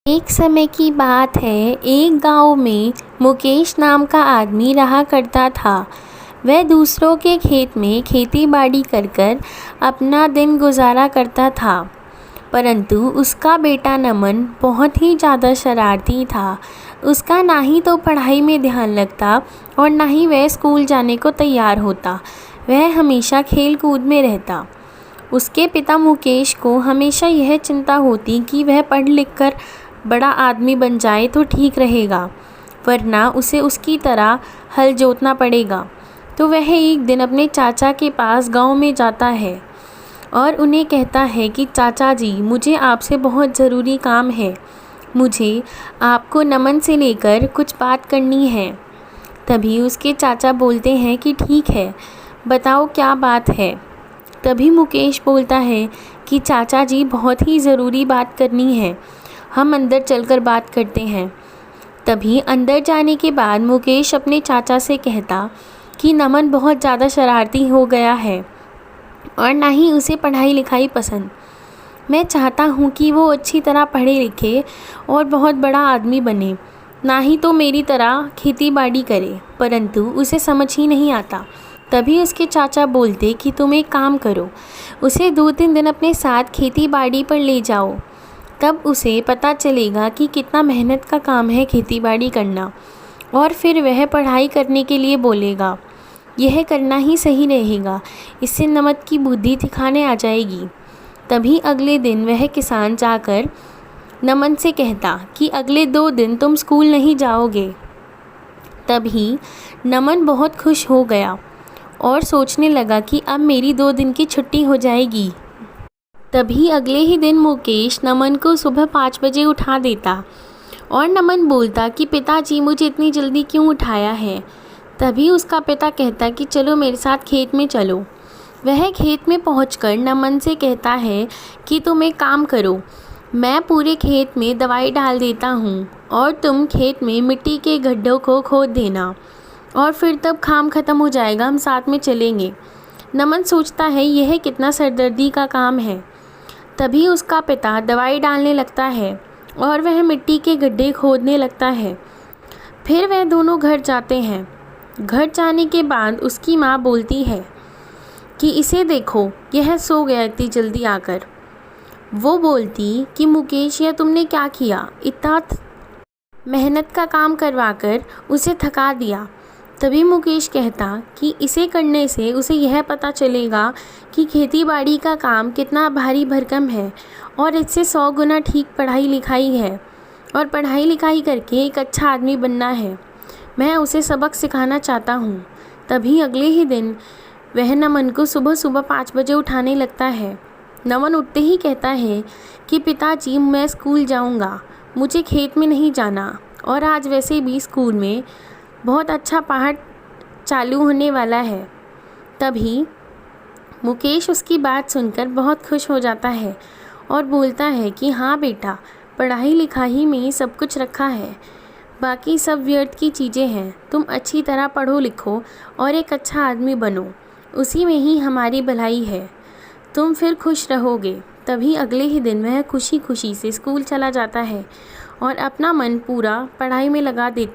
एक समय की बात है। एक गांव में मुकेश नाम का आदमी रहा करता था। वह दूसरों के खेत में खेती बाड़ी कर कर अपना दिन गुजारा करता था। परंतु उसका बेटा नमन बहुत ही ज़्यादा शरारती था। उसका ना ही तो पढ़ाई में ध्यान लगता और ना ही वह स्कूल जाने को तैयार होता। वह हमेशा खेल कूद में रहता। उसके पिता मुकेश को हमेशा यह चिंता होती कि वह पढ़ लिख कर बड़ा आदमी बन जाए तो ठीक रहेगा, वरना उसे उसकी तरह हल जोतना पड़ेगा। तो वह एक दिन अपने चाचा के पास गांव में जाता है और उन्हें कहता है कि चाचा जी, मुझे आपसे बहुत ज़रूरी काम है। मुझे आपको नमन से लेकर कुछ बात करनी है। तभी उसके चाचा बोलते हैं कि ठीक है, बताओ क्या बात है। तभी मुकेश बोलता है कि चाचा जी, बहुत ही ज़रूरी बात करनी है, हम अंदर चलकर बात करते हैं। तभी अंदर जाने के बाद मुकेश अपने चाचा से कहता कि नमन बहुत ज़्यादा शरारती हो गया है और ना ही उसे पढ़ाई लिखाई पसंद। मैं चाहता हूँ कि वो अच्छी तरह पढ़े लिखे और बहुत बड़ा आदमी बने, ना ही तो मेरी तरह खेती बाड़ी करे, परंतु उसे समझ ही नहीं आता। तभी उसके चाचा बोलते कि तुम एक काम करो, उसे 2-3 दिन अपने साथ खेती बाड़ी पर ले जाओ, तब उसे पता चलेगा कि कितना मेहनत का काम है खेती बाड़ी करना, और फिर वह पढ़ाई करने के लिए बोलेगा। यह करना ही सही रहेगा, इससे नमन की बुद्धि ठिकाने आ जाएगी। तभी अगले दिन वह किसान जाकर नमन से कहता कि अगले 2 दिन तुम स्कूल नहीं जाओगे। तभी नमन बहुत खुश हो गया और सोचने लगा कि अब मेरी 2 दिन की छुट्टी हो जाएगी। तभी अगले ही दिन मुकेश नमन को सुबह 5 बजे उठा देता और नमन बोलता कि पिताजी, मुझे इतनी जल्दी क्यों उठाया है। तभी उसका पिता कहता कि चलो मेरे साथ खेत में चलो। वह खेत में पहुंचकर नमन से कहता है कि तुम एक काम करो, मैं पूरे खेत में दवाई डाल देता हूँ और तुम खेत में मिट्टी के गड्ढों को खोद देना, और फिर तब काम ख़त्म हो जाएगा, हम साथ में चलेंगे। नमन सोचता है यह कितना सरदर्दी का काम है। तभी उसका पिता दवाई डालने लगता है और वह मिट्टी के गड्ढे खोदने लगता है। फिर वह दोनों घर जाते हैं। घर जाने के बाद उसकी माँ बोलती है कि इसे देखो, यह सो गया इतनी जल्दी आकर। वो बोलती कि मुकेश, यह तुमने क्या किया, इतना मेहनत का काम करवाकर उसे थका दिया। तभी मुकेश कहता कि इसे करने से उसे यह पता चलेगा कि खेती बाड़ी का काम कितना भारी भरकम है और इससे 100 गुना ठीक पढ़ाई लिखाई है, और पढ़ाई लिखाई करके एक अच्छा आदमी बनना है। मैं उसे सबक सिखाना चाहता हूँ। तभी अगले ही दिन वह नमन को सुबह सुबह 5 बजे उठाने लगता है। नमन उठते ही कहता है कि पिताजी, मैं स्कूल जाऊँगा, मुझे खेत में नहीं जाना, और आज वैसे भी स्कूल में बहुत अच्छा पाठ चालू होने वाला है। तभी मुकेश उसकी बात सुनकर बहुत खुश हो जाता है और बोलता है कि हाँ बेटा, पढ़ाई लिखाई में सब कुछ रखा है, बाकी सब व्यर्थ की चीज़ें हैं। तुम अच्छी तरह पढ़ो लिखो और एक अच्छा आदमी बनो, उसी में ही हमारी भलाई है, तुम फिर खुश रहोगे। तभी अगले ही दिन वह खुशी खुशी से स्कूल चला जाता है और अपना मन पूरा पढ़ाई में लगा देता